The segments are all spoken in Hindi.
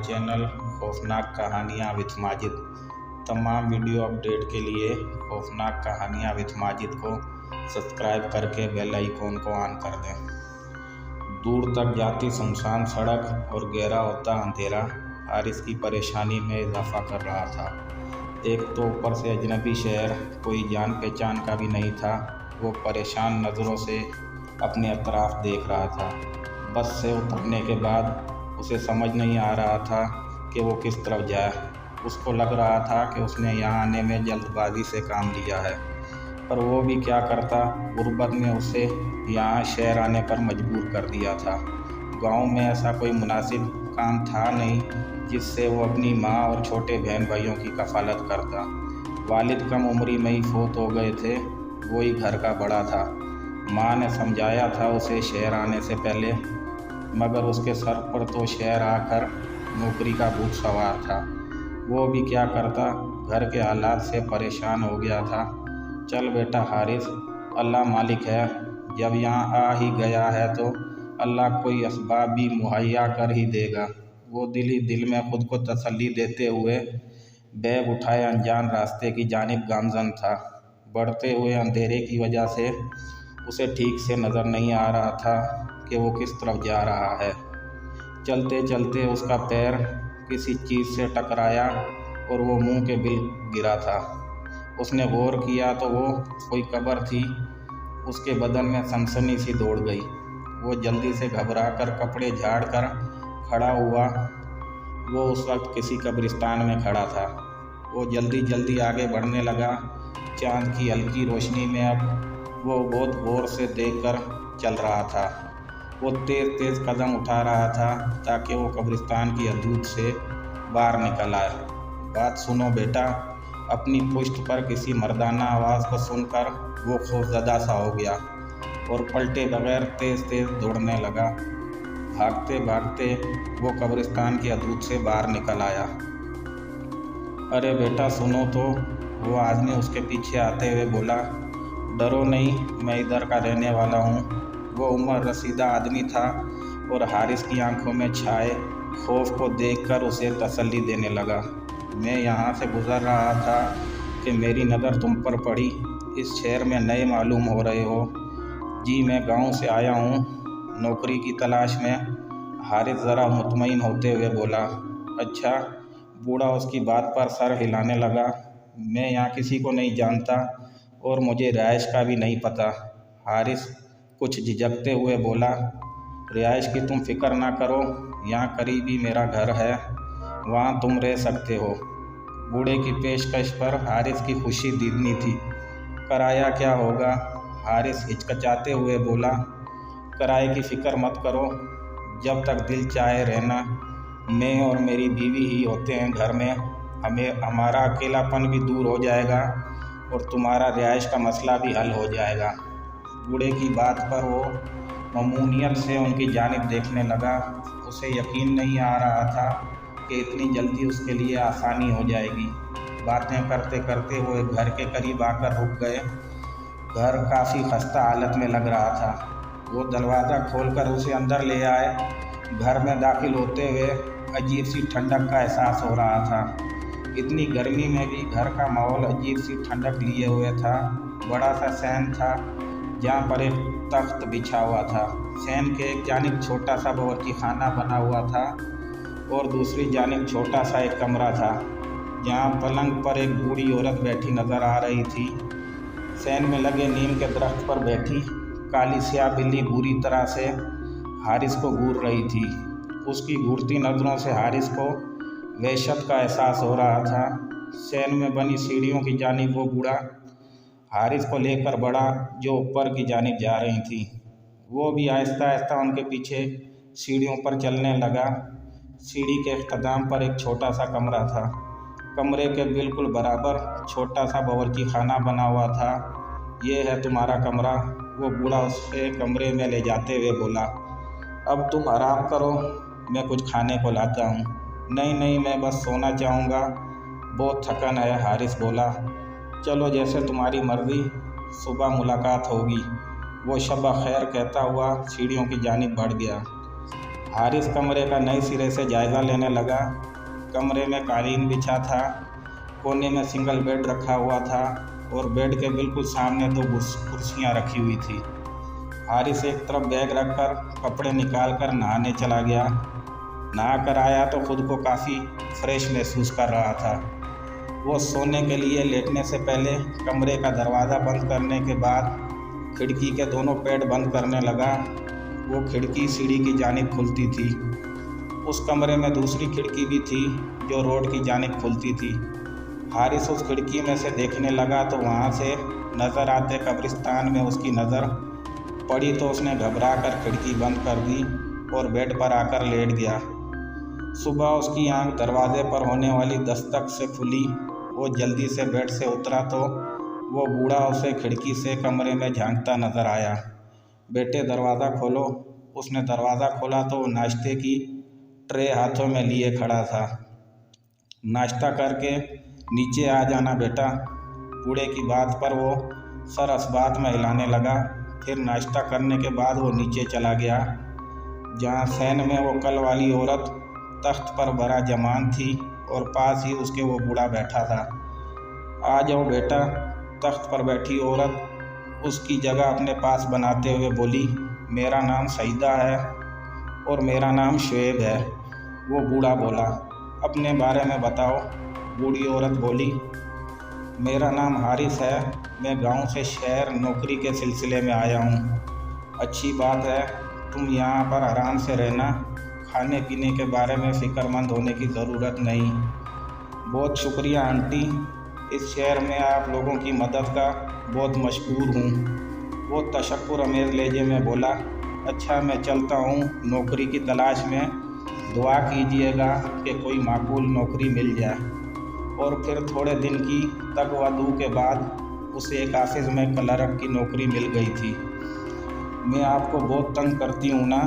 चैनल खौफनाक कहानियाँ विथ माजिद। तमाम वीडियो अपडेट के लिए खौफनाक कहानियाँ विथ माजिद को सब्सक्राइब करके बेल आइकॉन को ऑन कर दें। दूर तक जाती सुनसान सड़क और गहरा होता अंधेरा हारिस की परेशानी में इजाफा कर रहा था। एक तो ऊपर से अजनबी शहर, कोई जान पहचान का भी नहीं था। वो परेशान नज़रों से अपने अतराफ देख रहा था। बस से उतरने के बाद उसे समझ नहीं आ रहा था कि वो किस तरफ जाए। उसको लग रहा था कि उसने यहाँ आने में जल्दबाजी से काम लिया है, पर वो भी क्या करता, गुर्बत ने उसे यहाँ शहर आने पर मजबूर कर दिया था। गांव में ऐसा कोई मुनासिब काम था नहीं जिससे वो अपनी माँ और छोटे बहन भाइयों की कफालत करता। वालिद कम उम्री में ही फौत हो गए थे, वो ही घर का बड़ा था। माँ ने समझाया था उसे शहर आने से पहले, मगर उसके सर पर तो शहर आकर नौकरी का भूत सवार था। वो भी क्या करता, घर के हालात से परेशान हो गया था। चल बेटा हारिस, अल्लाह मालिक है, जब यहाँ आ ही गया है तो अल्लाह कोई असबाब भी मुहैया कर ही देगा। वो दिल ही दिल में खुद को तसल्ली देते हुए बैग उठाए अनजान रास्ते की जानिब गामजन था। बढ़ते हुए अंधेरे की वजह से उसे ठीक से नज़र नहीं आ रहा था कि वो किस तरफ जा रहा है। चलते चलते उसका पैर किसी चीज़ से टकराया और वो मुंह के बिल गिरा था। उसने गौर किया तो वो कोई कब्र थी। उसके बदन में सनसनी सी दौड़ गई। वो जल्दी से घबराकर कपड़े झाड़ कर खड़ा हुआ। वो उस वक्त किसी कब्रिस्तान में खड़ा था। वो जल्दी जल्दी आगे बढ़ने लगा। चाँद की हल्की रोशनी में अब वो बहुत गौर से देखकर चल रहा था। वो तेज़ तेज़ कदम उठा रहा था ताकि वो कब्रिस्तान की हदूद से बाहर निकल आए। बात सुनो बेटा। अपनी पुश्त पर किसी मर्दाना आवाज़ को सुनकर वो खौफज़दा सा हो गया और पलटे बगैर तेज़ तेज़ दौड़ने लगा। भागते भागते वो कब्रिस्तान की हदूद से बाहर निकल आया। अरे बेटा सुनो तो, वो आदमी उसके पीछे आते हुए बोला। डरो नहीं, मैं इधर का रहने वाला हूँ। वो उम्र रसीदा आदमी था और हारिस की आंखों में छाए खौफ को देखकर उसे तसल्ली देने लगा। मैं यहाँ से गुज़र रहा था कि मेरी नज़र तुम पर पड़ी। इस शहर में नए मालूम हो रहे हो। जी मैं गांव से आया हूँ नौकरी की तलाश में। हारिस ज़रा मुतमईन होते हुए बोला। अच्छा। बूढ़ा उसकी बात पर सर हिलाने लगा। मैं यहाँ किसी को नहीं जानता और मुझे रिहाइश का भी नहीं पता। हारिस कुछ झिझकते हुए बोला। रिहाइश की तुम फिक्र ना करो, यहाँ करीब ही मेरा घर है, वहाँ तुम रह सकते हो। बूढ़े की पेशकश पर हारिस की खुशी दिखनी थी। किराया क्या होगा? हारिस हिचकिचाते हुए बोला। किराए की फ़िक्र मत करो, जब तक दिल चाहे रहना। मैं और मेरी बीवी ही होते हैं घर में। हमारा अकेलापन भी दूर हो जाएगा और तुम्हारा रिहाइश का मसला भी हल हो जाएगा। बूढ़े की बात पर वो ममनूनियत से उनकी जानिब देखने लगा। उसे यकीन नहीं आ रहा था कि इतनी जल्दी उसके लिए आसानी हो जाएगी। बातें करते करते वो एक घर के करीब आकर रुक गए। घर काफ़ी खस्ता हालत में लग रहा था। वो दरवाज़ा खोलकर उसे अंदर ले आए। घर में दाखिल होते हुए अजीब सी ठंडक का एहसास हो रहा था। इतनी गर्मी में भी घर का माहौल अजीब सी ठंडक लिए हुए था। बड़ा सा सहन था जहाँ पर एक तख्त बिछा हुआ था। सहन के एक जानिब छोटा सा बावर्ची खाना बना हुआ था और दूसरी जानिब छोटा सा एक कमरा था जहाँ पलंग पर एक बूढ़ी औरत बैठी नज़र आ रही थी। सहन में लगे नीम के दरख्त पर बैठी काली स्याह बिल्ली बुरी तरह से हारिस को घूर रही थी। उसकी घूरती नज़रों से हारिस को वहशत का एहसास हो रहा था। सहन में बनी सीढ़ियों की जानिब वो बूढ़ा हारिस को लेकर बढ़ा जो ऊपर की जानिब जा रही थी। वो भी आहिस्ता आहिस्ता उनके पीछे सीढ़ियों पर चलने लगा। सीढ़ी के इख्तिताम पर एक छोटा सा कमरा था। कमरे के बिल्कुल बराबर छोटा सा बावर्ची खाना बना हुआ था। ये है तुम्हारा कमरा। वो बूढ़ा उसे कमरे में ले जाते हुए बोला। अब तुम आराम करो, मैं कुछ खाने को लाता हूँ। नहीं नहीं, मैं बस सोना चाहूँगा, बहुत थकन है, हारिस बोला। चलो जैसे तुम्हारी मर्ज़ी, सुबह मुलाकात होगी। वो शब खैर कहता हुआ सीढ़ियों की जानिब बढ़ गया। हारिस कमरे का नए सिरे से जायज़ा लेने लगा। कमरे में कालीन बिछा था, कोने में सिंगल बेड रखा हुआ था और बेड के बिल्कुल सामने 2 कुर्सियाँ रखी हुई थी। हारिस एक तरफ बैग रखकर कपड़े निकाल कर नहाने चला गया। नहा कर आया तो खुद को काफ़ी फ्रेश महसूस कर रहा था। वो सोने के लिए लेटने से पहले कमरे का दरवाज़ा बंद करने के बाद खिड़की के दोनों पैड बंद करने लगा। वो खिड़की सीढ़ी की जानिब खुलती थी। उस कमरे में दूसरी खिड़की भी थी जो रोड की जानिब खुलती थी। हारिस उस खिड़की में से देखने लगा तो वहाँ से नज़र आते कब्रिस्तान में उसकी नज़र पड़ी तो उसने घबरा कर खिड़की बंद कर दी और बेड पर आकर लेट गया। सुबह उसकी आंख दरवाजे पर होने वाली दस्तक से खुली। वो जल्दी से बेड से उतरा तो वो बूढ़ा उसे खिड़की से कमरे में झांकता नज़र आया। बेटे दरवाज़ा खोलो। उसने दरवाज़ा खोला तो नाश्ते की ट्रे हाथों में लिए खड़ा था। नाश्ता करके नीचे आ जाना बेटा। बूढ़े की बात पर वो सर असबात में हिलाने लगा। फिर नाश्ता करने के बाद वो नीचे चला गया जहाँ सैन में वो कल वाली औरत तख्त पर बड़ा जमान थी और पास ही उसके वो बूढ़ा बैठा था। आ जाओ बेटा। तख्त पर बैठी औरत उसकी जगह अपने पास बनाते हुए बोली, मेरा नाम सईदा है और मेरा नाम शुएब है। वो बूढ़ा बोला, अपने बारे में बताओ। बूढ़ी औरत बोली, मेरा नाम हारिस है। मैं गांव से शहर नौकरी के सिलसिले में आया हूँ। अच्छी बात है, तुम यहाँ पर आराम से रहना। खाने पीने के बारे में फ़िक्रमंद होने की ज़रूरत नहीं। बहुत शुक्रिया आंटी। इस शहर में आप लोगों की मदद का बहुत मशकूर हूँ। वो तशक्कुर अमेज़ लहजे में बोला, अच्छा मैं चलता हूँ। नौकरी की तलाश में दुआ कीजिएगा कि कोई माकूल नौकरी मिल जाए। और फिर थोड़े दिन की तगवदू के बाद उसे एक ऑफिस में क्लर्क की नौकरी मिल गई थी। मैं आपको बहुत तंग करती हूँ ना,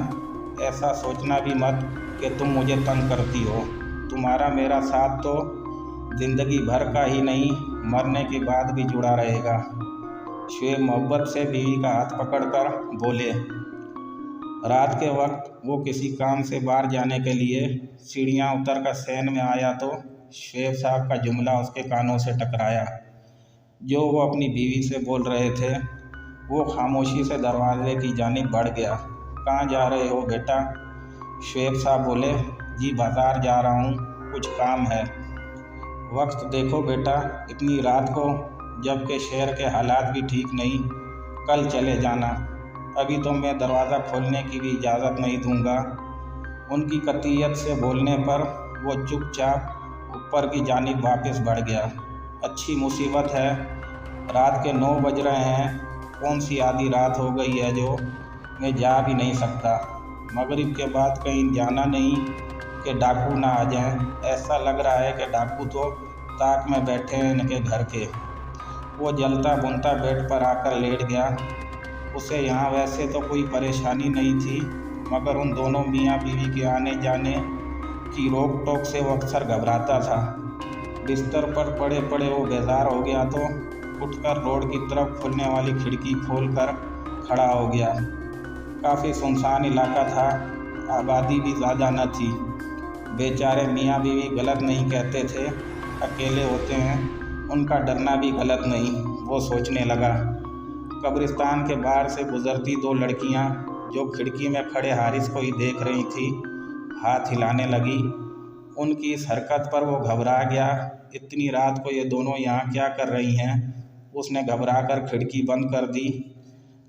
ऐसा सोचना भी मत कि तुम मुझे तंग करती हो। तुम्हारा मेरा साथ तो ज़िंदगी भर का ही नहीं, मरने के बाद भी जुड़ा रहेगा। शुएब मोहब्बत से बीवी का हाथ पकड़कर बोले। रात के वक्त वो किसी काम से बाहर जाने के लिए सीढ़ियाँ उतरकर सैन में आया तो शुएब साहब का जुमला उसके कानों से टकराया। जो वो अपनी बीवी से बोल रहे थे। वो खामोशी से दरवाजे की जानिब बढ़ गया। कहाँ जा रहे हो बेटा? शुएब साहब बोले, जी बाज़ार जा रहा हूँ, कुछ काम है। वक्त देखो बेटा, इतनी रात को, जबकि शहर के हालात भी ठीक नहीं। कल चले जाना। अभी तो मैं दरवाज़ा खोलने की भी इजाज़त नहीं दूंगा। उनकी कतियत से बोलने पर वो चुपचाप ऊपर की जानिब वापस बढ़ गया। अच्छी मुसीबत है, रात के 9 बज रहे हैं। कौन सी आधी रात हो गई है जो मैं जा भी नहीं सकता। मगरिब के बाद कहीं जाना नहीं कि डाकू ना आ जाएं। ऐसा लग रहा है कि डाकू तो ताक में बैठे हैं इनके घर के। वो जलता बुनता बेड पर आकर लेट गया। उसे यहाँ वैसे तो कोई परेशानी नहीं थी, मगर उन दोनों मियाँ बीवी के आने जाने की रोक टोक से वो अक्सर घबराता था। बिस्तर पर पड़े पड़े वो बेजार हो गया तो उठकर रोड की तरफ खुलने वाली खिड़की खोलकर खड़ा हो गया। काफ़ी सुनसान इलाका था, आबादी भी ज़्यादा न थी। बेचारे मियाँ बीवी गलत नहीं कहते थे, अकेले होते हैं, उनका डरना भी गलत नहीं, वो सोचने लगा। कब्रिस्तान के बाहर से गुजरती 2 लड़कियां जो खिड़की में खड़े हारिस को ही देख रही थी, हाथ हिलाने लगी। उनकी इस हरकत पर वो घबरा गया। इतनी रात को ये दोनों यहाँ क्या कर रही हैं? उसने घबराकर खिड़की बंद कर दी।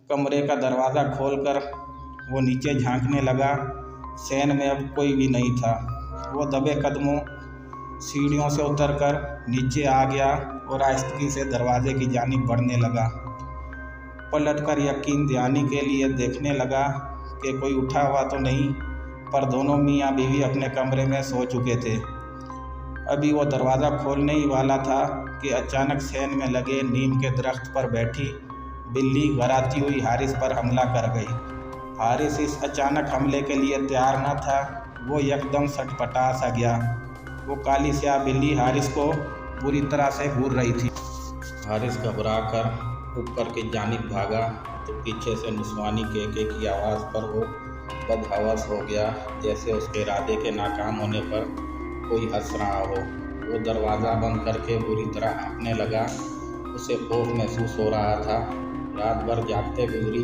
कमरे का दरवाज़ा खोलकर वो नीचे झांकने लगा। सैन में अब कोई भी नहीं था। वो दबे कदमों सीढ़ियों से उतरकर नीचे आ गया और आहिस्तगी से दरवाजे की जानिब बढ़ने लगा। पलटकर यकीन दिलाने के लिए देखने लगा कि कोई उठा हुआ तो नहीं, पर दोनों मियाँ बीवी अपने कमरे में सो चुके थे। अभी वो दरवाज़ा खोलने ही वाला था कि अचानक सैन में लगे नीम के दरख्त पर बैठी बिल्ली गराती हुई हारिस पर हमला कर गई। हारिस इस अचानक हमले के लिए तैयार न था। वो एकदम सटपटा सा गया। वो काली स्याह बिल्ली हारिस को बुरी तरह से घूर रही थी। हारिस घबरा कर ऊपर की जानिब भागा तो पीछे से निस्वानी केके की आवाज़ पर वो बदहवस हो गया, जैसे उसके इरादे के नाकाम होने पर कोई हंस रहा हो। वो दरवाज़ा बंद करके बुरी तरह हाँफने लगा। उसे खौफ महसूस हो रहा था। रात भर जागते गुजरी।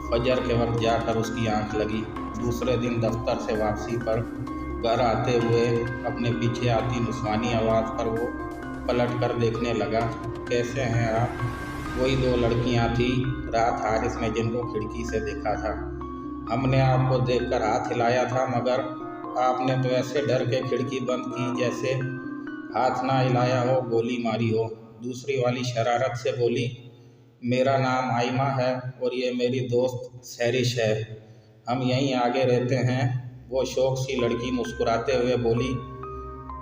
फजर के वक्त जाकर उसकी आंख लगी। दूसरे दिन दफ्तर से वापसी पर घर आते हुए अपने पीछे आती नुस्वानी आवाज़ पर वो पलट कर देखने लगा। कैसे हैं आप? वही 2 लड़कियां थी रात हारिस ने जिनको खिड़की से देखा था। हमने आपको देखकर हाथ हिलाया था, मगर आपने तो ऐसे डर के खिड़की बंद की जैसे हाथ ना हिलाया हो, गोली मारी हो। दूसरी वाली शरारत से बोली, मेरा नाम आइमा है और ये मेरी दोस्त सैरिश है, हम यहीं आगे रहते हैं। वो शौक सी लड़की मुस्कुराते हुए बोली।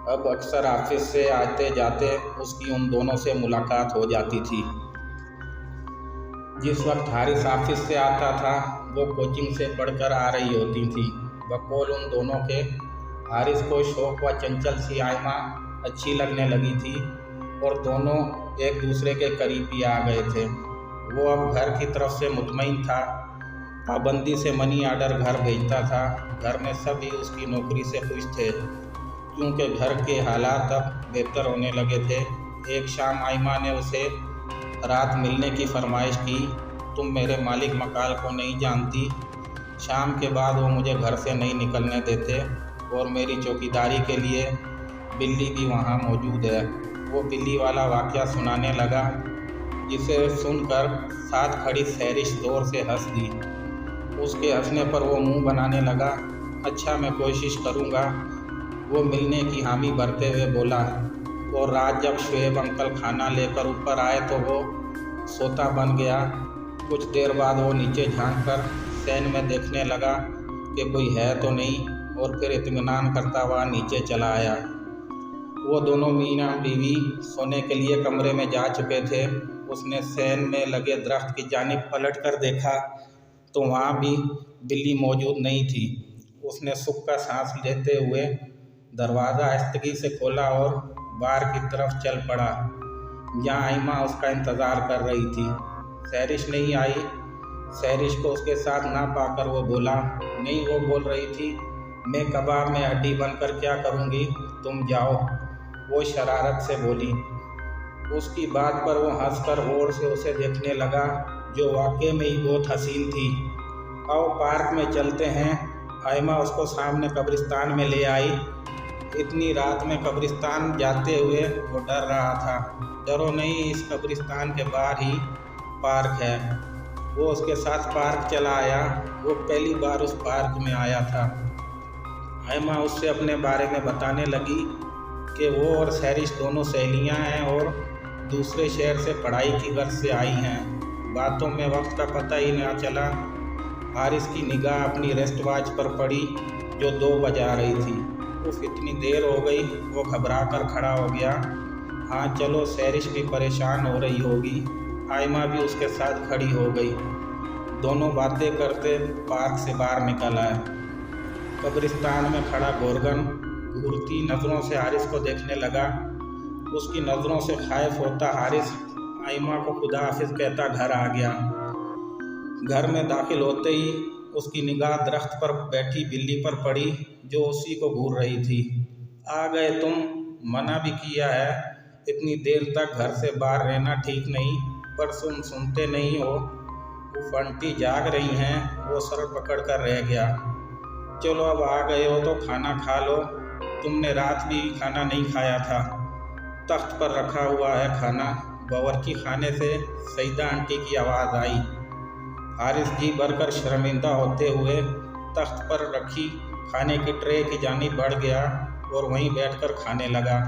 अब अक्सर ऑफिस से आते जाते उसकी उन दोनों से मुलाकात हो जाती थी। जिस वक्त हारिस ऑफिस से आता था वो कोचिंग से पढ़कर आ रही होती थी। बकौल उन दोनों के हारिस को शौक व चंचल सी आइमा अच्छी लगने लगी थी और दोनों एक दूसरे के करीब ही आ गए थे। वो अब घर की तरफ से मुतमईन था। पाबंदी से मनी आर्डर घर भेजता था। घर में सभी उसकी नौकरी से खुश थे, क्योंकि घर के हालात अब बेहतर होने लगे थे। एक शाम आइमा ने उसे रात मिलने की फरमाइश की। तुम मेरे मालिक मकाल को नहीं जानती। शाम के बाद वो मुझे घर से नहीं निकलने देते और मेरी चौकीदारी के लिए बिल्ली भी वहाँ मौजूद है। वो बिल्ली वाला वाक़या सुनाने लगा, जिसे सुनकर साथ खड़ी सैरिश जोर से हंस दी। उसके हंसने पर वो मुंह बनाने लगा। अच्छा, मैं कोशिश करूँगा, वो मिलने की हामी भरते हुए बोला। और रात जब शुएब अंकल खाना लेकर ऊपर आए तो वो सोता बन गया। कुछ देर बाद वो नीचे झांककर सैन में देखने लगा कि कोई है तो नहीं, और फिर इत्मीनान करता हुआ नीचे चला आया। वो दोनों मियाँ बीवी सोने के लिए कमरे में जा चुके थे। उसने सैन में लगे दरख्त की जानिब पलट कर देखा तो वहाँ भी बिल्ली मौजूद नहीं थी। उसने सुख का सांस लेते हुए दरवाज़ा आहिस्तगी से खोला और बाहर की तरफ चल पड़ा, जहाँ आइमा उसका इंतज़ार कर रही थी। सैरिश नहीं आई। सैरिश को उसके साथ ना पाकर वो बोला, नहीं, वो बोल रही थी, मैं कबाब में हड्डी बनकर क्या करूँगी, तुम जाओ। वो शरारत से बोली। उसकी बात पर वो हंसकर गौर से उसे देखने लगा, जो वाकई में ही बहुत हसीन थी। आओ पार्क में चलते हैं। आइमा उसको सामने कब्रिस्तान में ले आई। इतनी रात में कब्रिस्तान जाते हुए वो डर रहा था। डरो नहीं, इस कब्रिस्तान के बाहर ही पार्क है। वो उसके साथ पार्क चला आया। वो पहली बार उस पार्क में आया था। आइमा उससे अपने बारे में बताने लगी कि वो और सैरिश दोनों सहेलियां हैं और दूसरे शहर से पढ़ाई की गर्ज से आई हैं। बातों में वक्त का पता ही ना चला। हारिस की निगाह अपनी रेस्ट वॉच पर पड़ी जो 2 बजा रही थी। उफ, इतनी देर हो गई। वो घबरा कर खड़ा हो गया। हाँ चलो, सैरिश भी परेशान हो रही होगी। आइमा भी उसके साथ खड़ी हो गई। दोनों बातें करते पार्क से बाहर निकल आए। कब्रिस्तान में खड़ा गोरगन घूरती नज़रों से हारिस को देखने लगा। उसकी नज़रों से खाइफ होता हारिस आइमा को खुदा हाफिज कहता घर आ गया। घर में दाखिल होते ही उसकी निगाह दरख्त पर बैठी बिल्ली पर पड़ी, जो उसी को घूर रही थी। आ गए तुम? मना भी किया है, इतनी देर तक घर से बाहर रहना ठीक नहीं, पर सुनते नहीं हो। वो फंटी जाग रही हैं। वो सर पकड़ कर रह गया। चलो अब आ गए हो तो खाना खा लो। तुमने रात भी खाना नहीं खाया था। तख्त पर रखा हुआ है खाना। बावर्ची खाने से सईदा आंटी की आवाज़ आई। हारिस जी भरकर शर्मिंदा होते हुए तख्त पर रखी खाने की ट्रे की जानिब बढ़ गया और वहीं बैठकर खाने लगा।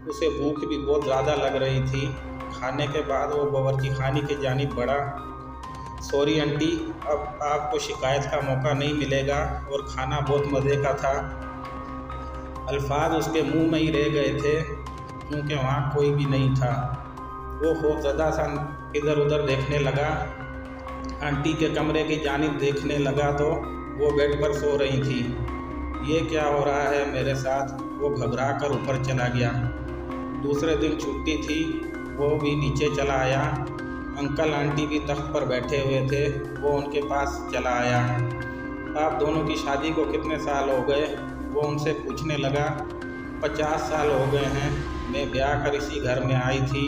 उसे भूख भी बहुत ज़्यादा लग रही थी। खाने के बाद वो बावर्ची खाने की जानिब बढ़ा। सॉरी आंटी, अब आपको शिकायत का मौका नहीं मिलेगा और खाना बहुत मज़े का था। अल्फाज उसके मुंह में ही रह गए थे, क्योंकि वहाँ कोई भी नहीं था। वो खौफज़दा सा इधर उधर देखने लगा। आंटी के कमरे की जानिब देखने लगा तो वो बेड पर सो रही थी। ये क्या हो रहा है मेरे साथ? वो घबरा कर ऊपर चला गया। दूसरे दिन छुट्टी थी। वो भी नीचे चला आया। अंकल आंटी भी तख्त पर बैठे हुए थे। वो उनके पास चला आया। आप दोनों की शादी को कितने साल हो गए? वो उनसे पूछने लगा। 50 साल हो गए हैं। मैं ब्याह कर इसी घर में आई थी।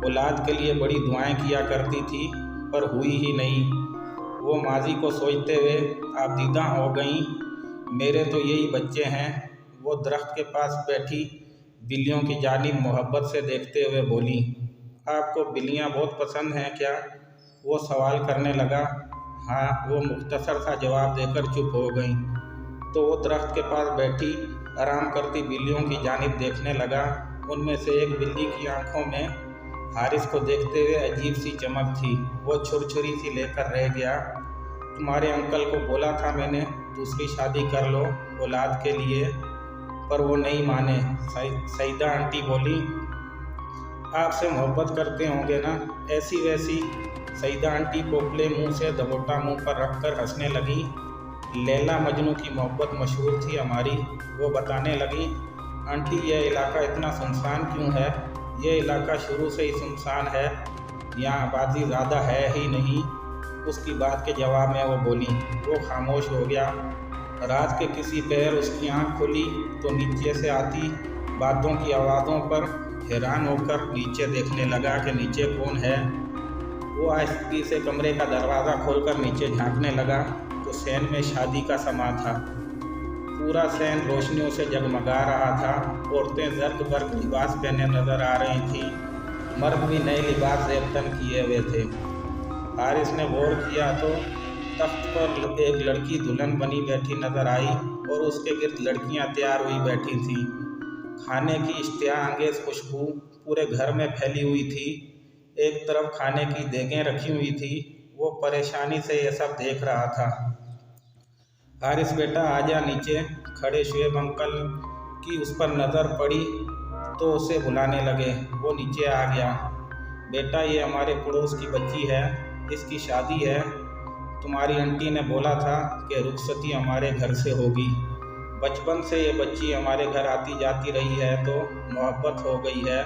औलाद के लिए बड़ी दुआएं किया करती थी, पर हुई ही नहीं। वो माजी को सोचते हुए आबदीदा हो गईं। मेरे तो यही बच्चे हैं। वो दरख्त के पास बैठी बिल्लियों की जानिब मोहब्बत से देखते हुए बोली। आपको बिल्लियाँ बहुत पसंद हैं क्या? वो सवाल करने लगा। हाँ, वो मुख्तसर सा जवाब देकर चुप हो गई। तो वो दरख्त के पास बैठी आराम करती बिल्लियों की जानिब देखने लगा। उनमें से एक बिल्ली की आंखों में हारिस को देखते हुए अजीब सी चमक थी। वो छुरछुरी सी लेकर रह गया। तुम्हारे अंकल को बोला था मैंने, दूसरी शादी कर लो औलाद के लिए, पर वो नहीं माने। सईदा आंटी बोली। आपसे मोहब्बत करते होंगे ना? ऐसी वैसी सईदा आंटी पोपले मुंह से दबोटा मुंह पर रखकर हंसने लगी। लैला मजनू की मोहब्बत मशहूर थी हमारी। वो बताने लगी। आंटी, यह इलाका इतना सुनसान क्यों है? यह इलाका शुरू से ही सुनसान है। यहाँ आबादी ज़्यादा है ही नहीं। उसकी बात के जवाब में वो बोली। वो खामोश हो गया। रात के किसी पहर उसकी आंख खुली तो नीचे से आती बातों की आवाज़ों पर हैरान होकर नीचे देखने लगा कि नीचे कौन है। वो आहिस्ती से कमरे का दरवाज़ा खोलकर नीचे झांकने लगा तो सैन में शादी का समा था। पूरा सैन रोशनियों से जगमगा रहा था। औरतें जर्द बर्ग लिबास पहने नजर आ रही थीं। मर्द भी नए लिबास जेबतन किए हुए थे। हारिस ने गौर किया तो तख्त पर एक लड़की दुल्हन बनी बैठी नजर आई और उसके गिर्द लड़कियां तैयार हुई बैठी थीं। खाने की इश्तिहा अंगेज खुशबू पूरे घर में फैली हुई थी। एक तरफ खाने की देगें रखी हुई थी। वो परेशानी से यह सब देख रहा था। हारिस बेटा, आजा नीचे। खड़े शुएब अंकल की उस पर नज़र पड़ी तो उसे बुलाने लगे। वो नीचे आ गया। बेटा, ये हमारे पड़ोस की बच्ची है, इसकी शादी है। तुम्हारी आंटी ने बोला था कि रुखसती हमारे घर से होगी। बचपन से ये बच्ची हमारे घर आती जाती रही है तो मोहब्बत हो गई है।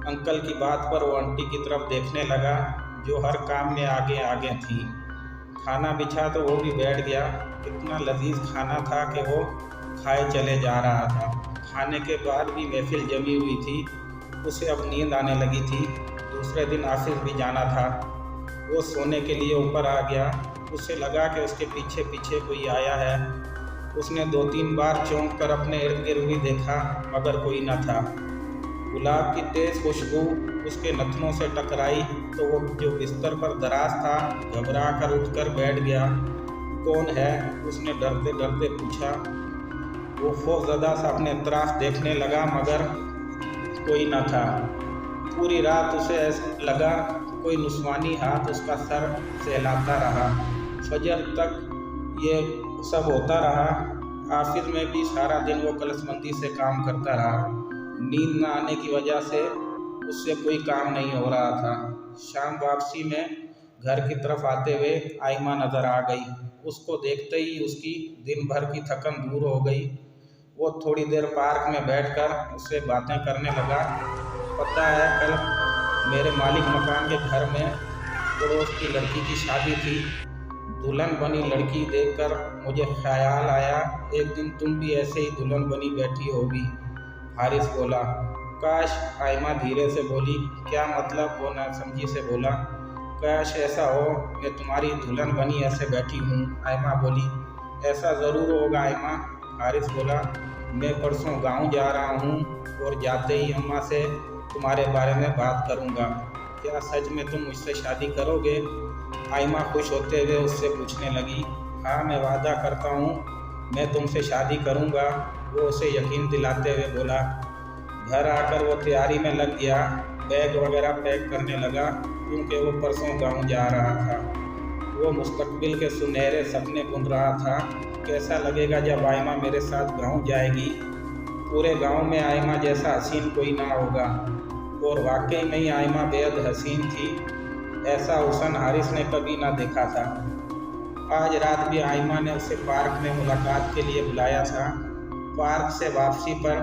अंकल की बात पर वो आंटी की तरफ देखने लगा जो हर काम में आगे आगे थी। खाना बिछा तो वो भी बैठ गया। इतना लजीज खाना था कि वो खाए चले जा रहा था। खाने के बाद भी महफिल जमी हुई थी। उसे अब नींद आने लगी थी। दूसरे दिन ऑफिस भी जाना था। वो सोने के लिए ऊपर आ गया। उसे लगा कि उसके पीछे पीछे कोई आया है। उसने 2-3 बार चौंक कर अपने इर्द गिर्द भी देखा, मगर कोई न था। गुलाब की तेज़ खुशबू उसके नथनों से टकराई तो वो जो बिस्तर पर दराज था घबरा कर उठकर बैठ गया। कौन है? उसने डरते डरते पूछा। वो खौफज़दा सा अपने अतराफ देखने लगा, मगर कोई न था। पूरी रात उसे ऐसा लगा कोई नुस्वानी हाथ उसका सर सहलाता रहा। फजर तक ये सब होता रहा। ऑफिस में भी सारा दिन वो कलसमंदी से काम करता रहा। नींद न आने की वजह से उससे कोई काम नहीं हो रहा था। शाम वापसी में घर की तरफ आते हुए आयमा नज़र आ गई। उसको देखते ही उसकी दिन भर की थकन दूर हो गई। वो थोड़ी देर पार्क में बैठकर उससे बातें करने लगा। पता है, कल मेरे मालिक मकान के घर में पड़ोस की लड़की की शादी थी। दुल्हन बनी लड़की देखकर मुझे ख्याल आया एक दिन तुम भी ऐसे ही दुल्हन बनी बैठी होगी। हारिस बोला। काश, आयमा धीरे से बोली। क्या मतलब? वो नासमझी से बोला। काश ऐसा हो मैं तुम्हारी दुल्हन बनी ऐसे बैठी हूँ। आयमा बोली। ऐसा ज़रूर होगा आयमा। हारिस बोला। मैं परसों गांव जा रहा हूँ और जाते ही अम्मा से तुम्हारे बारे में बात करूँगा। क्या सच में तुम मुझसे शादी करोगे? आयमा खुश होते हुए उससे पूछने लगी। हाँ, मैं वादा करता हूँ मैं तुमसे शादी करूँगा। वो उसे यकीन दिलाते हुए बोला। घर आकर वो तैयारी में लग गया। बैग वगैरह पैक करने लगा क्योंकि वो परसों गांव जा रहा था। वो मुस्तकबिल के सुनहरे सपने बुन रहा था। कैसा लगेगा जब आयमा मेरे साथ गांव जाएगी। पूरे गांव में आयमा जैसा हसीन कोई ना होगा। और वाकई में ही आयमा बेहद हसीन थी। ऐसा हुस्न हारिस ने कभी ना देखा था। आज रात भी आयमा ने उसे पार्क में मुलाकात के लिए बुलाया था। पार्क से वापसी पर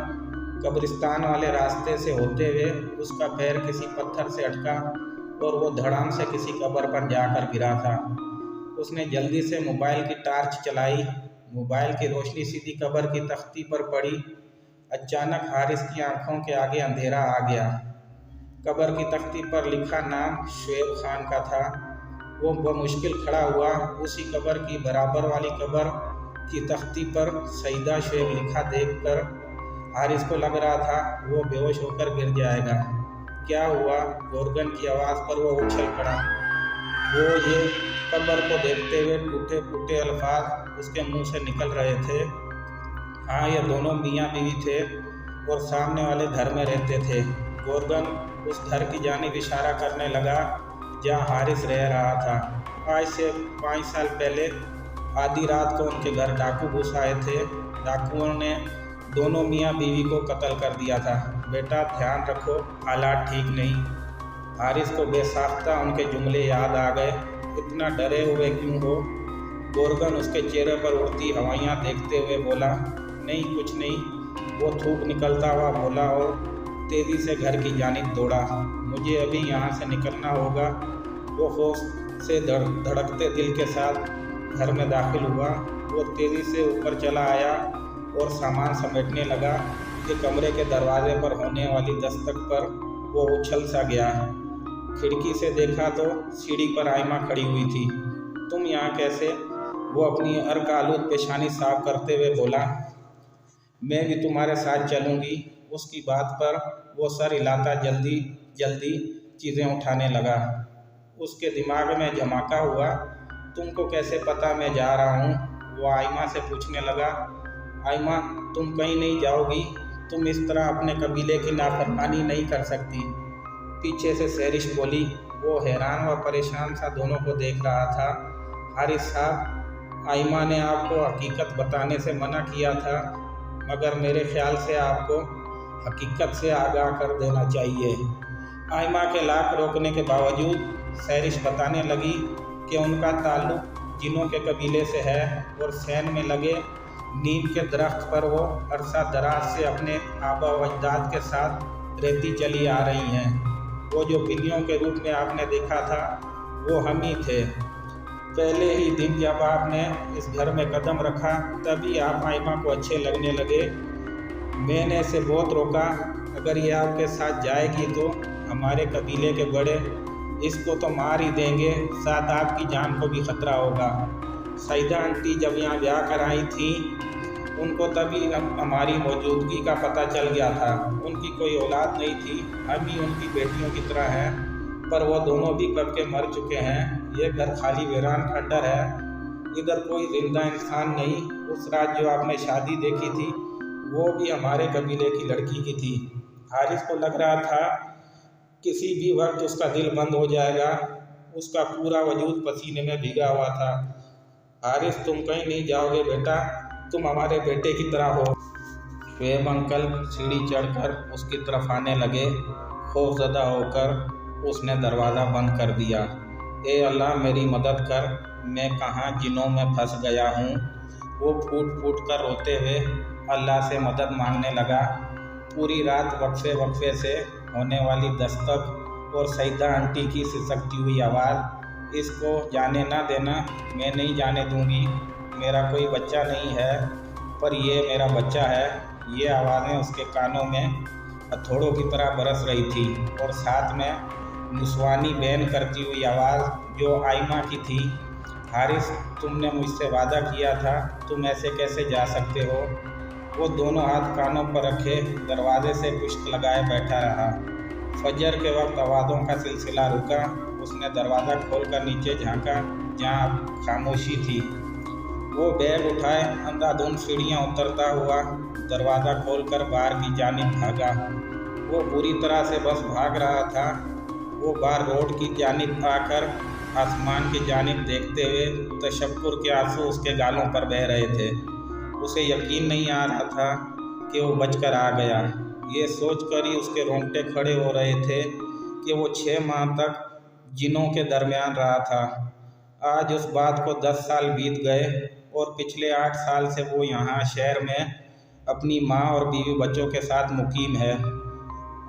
कब्रिस्तान वाले रास्ते से होते हुए उसका पैर किसी पत्थर से अटका और वो धड़ाम से किसी कब्र पर जाकर गिरा था। उसने जल्दी से मोबाइल की टार्च चलाई। मोबाइल की रोशनी सीधी कब्र की तख्ती पर पड़ी। अचानक हारिस की आंखों के आगे अंधेरा आ गया। कब्र की तख्ती पर लिखा नाम शुएब खान का था। वो बमुश्किल खड़ा हुआ। उसी कब्र की बराबर वाली कब्र की तख्ती पर सईदा शुएब लिखा देखकर हारिस को लग रहा था वो बेहोश होकर गिर जाएगा। क्या हुआ? गोरगन की आवाज़ पर वो उछल पड़ा। वो ये कब्र को देखते हुए टूटे फूटे अल्फाज उसके मुंह से निकल रहे थे। हाँ, ये दोनों मियाँ बीवी थे और सामने वाले घर में रहते थे। गोरगन उस घर की जानिब इशारा करने लगा जहाँ हारिस रह रहा था। आज से 5 साल पहले आधी रात को उनके घर डाकू घुस आए थे। डाकुओं ने दोनों मियाँ बीवी को कत्ल कर दिया था। बेटा ध्यान रखो, हालात ठीक नहीं। हारिस को बेसाख्ता उनके जुमले याद आ गए। इतना डरे हुए क्यों हो? गोरगन उसके चेहरे पर उड़ती हवाइयाँ देखते हुए बोला। नहीं, कुछ नहीं, वो थूक निकलता हुआ बोला और तेज़ी से घर की जानिब दौड़ा। मुझे अभी यहाँ से निकलना होगा। वो खौफ से धड़कते दिल के साथ घर में दाखिल हुआ। वो तेज़ी से ऊपर चला आया और सामान समेटने लगा कि कमरे के दरवाजे पर होने वाली दस्तक पर वो उछल सा गया। खिड़की से देखा तो सीढ़ी पर आयमा खड़ी हुई थी। तुम यहाँ कैसे? वो अपनी अर्क आलूद पेशानी साफ करते हुए बोला। मैं भी तुम्हारे साथ चलूँगी। उसकी बात पर वो सर हिलाता जल्दी जल्दी चीज़ें उठाने लगा। उसके दिमाग में धमाका हुआ। तुमको कैसे पता मैं जा रहा हूँ? वो आयमा से पूछने लगा। आयमा, तुम कहीं नहीं जाओगी। तुम इस तरह अपने कबीले की नाफरमानी नहीं कर सकती। पीछे से सैरिश बोली। वो हैरान व परेशान सा दोनों को देख रहा था। हारिस साहब, आयमा ने आपको हकीकत बताने से मना किया था, मगर मेरे ख्याल से आपको हकीकत से आगाह कर देना चाहिए। आयमा के लाख रोकने के बावजूद सैरिश बताने लगी कि उनका ताल्लुक जिनों के कबीले से है और सैन में लगे नीम के दरख्त पर वो अरसा दराज से अपने आबा व अजदाद के साथ रहती चली आ रही हैं। वो जो बिल्लियों के रूप में आपने देखा था वो हम ही थे। पहले ही दिन जब आपने इस घर में कदम रखा तभी आप आयमा को अच्छे लगने लगे। मैंने इसे बहुत रोका। अगर ये आपके साथ जाएगी तो हमारे कबीले के बड़े इसको तो मार ही देंगे, साथ आपकी जान को भी खतरा होगा। सईदा आंटी जब यहाँ ब्याह कर आई थी उनको तभी हमारी मौजूदगी का पता चल गया था। उनकी कोई औलाद नहीं थी, हम ही उनकी बेटियों की तरह हैं, पर वो दोनों भी कब के मर चुके हैं। ये घर खाली वीरान खंडर है, इधर कोई जिंदा इंसान नहीं। उस रात जो आपने शादी देखी थी वो भी हमारे कबीले की लड़की की थी। हारिस को लग रहा था किसी भी वक्त उसका दिल बंद हो जाएगा। उसका पूरा वजूद पसीने में भीगा हुआ था। हारिस, तुम कहीं नहीं जाओगे बेटा, तुम हमारे बेटे की तरह हो। शुएब अंकल सीढ़ी चढ़कर उसकी तरफ आने लगे। खौफजदा होकर उसने दरवाज़ा बंद कर दिया। ए अल्लाह, मेरी मदद कर, मैं कहाँ जिनों में फंस गया हूँ। वो फूट फूट कर रोते हुए अल्लाह से मदद मांगने लगा। पूरी रात वक्फे वक्फे से होने वाली दस्तक और सईदा आंटी की सिसकती हुई आवाज़, इसको जाने ना देना, मैं नहीं जाने दूंगी। मेरा कोई बच्चा नहीं है, पर ये मेरा बच्चा है। ये आवाज़ें उसके कानों में हथौड़ों की तरह बरस रही थी और साथ में मुसवानी बैन करती हुई आवाज़ जो आयमा की थी। हारिस, तुमने मुझसे वादा किया था, तुम ऐसे कैसे जा सकते हो? वो दोनों हाथ कानों पर रखे दरवाजे से पुश्त लगाए बैठा रहा। फजर के वक्त आवाज़ों का सिलसिला रुका। उसने दरवाज़ा खोलकर नीचे झांका जहाँ खामोशी थी। वो बैग उठाए अंधाधुंध सीढ़ियाँ उतरता हुआ दरवाज़ा खोलकर बाहर की जानिब भागा। वो पूरी तरह से बस भाग रहा था। वो बाहर रोड की जानिब आकर आसमान की जानिब देखते हुए तशक्कुर के आंसू उसके गालों पर बह रहे थे। उसे यकीन नहीं आ रहा था कि वो बचकर आ गया। ये सोचकर ही उसके रोंगटे खड़े हो रहे थे कि वो 6 माह तक जिनों के दरमियान रहा था। आज उस बात को 10 साल बीत गए और पिछले 8 साल से वो यहाँ शहर में अपनी माँ और बीवी बच्चों के साथ मुकीम है।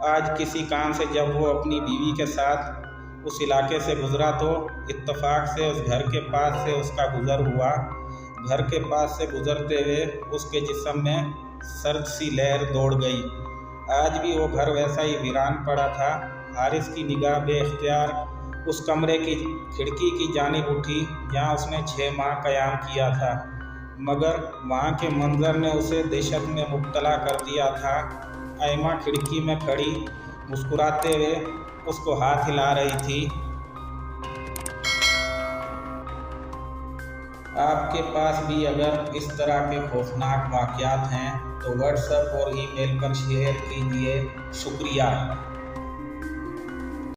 आज किसी काम से जब वो अपनी बीवी के साथ उस इलाके से गुज़रा तो इत्तेफाक से उस घर के पास से उसका गुज़र हुआ। घर के पास से गुज़रते हुए उसके जिस्म में सर्द सी लहर दौड़ गई। आज भी वो घर वैसा ही वीरान पड़ा था। हारिस की निगाह बेख्तियार उस कमरे की खिड़की की जानिब उठी जहाँ उसने 6 माह क़याम किया था, मगर वहाँ के मंजर ने उसे दहशत में मुब्तला कर दिया था। ऐमा खिड़की में खड़ी मुस्कुराते हुए उसको हाथ हिला रही थी। आपके पास भी अगर इस तरह के खौफनाक वाक़यात हैं तो व्हाट्सएप और ईमेल पर शेयर कीजिए। शुक्रिया।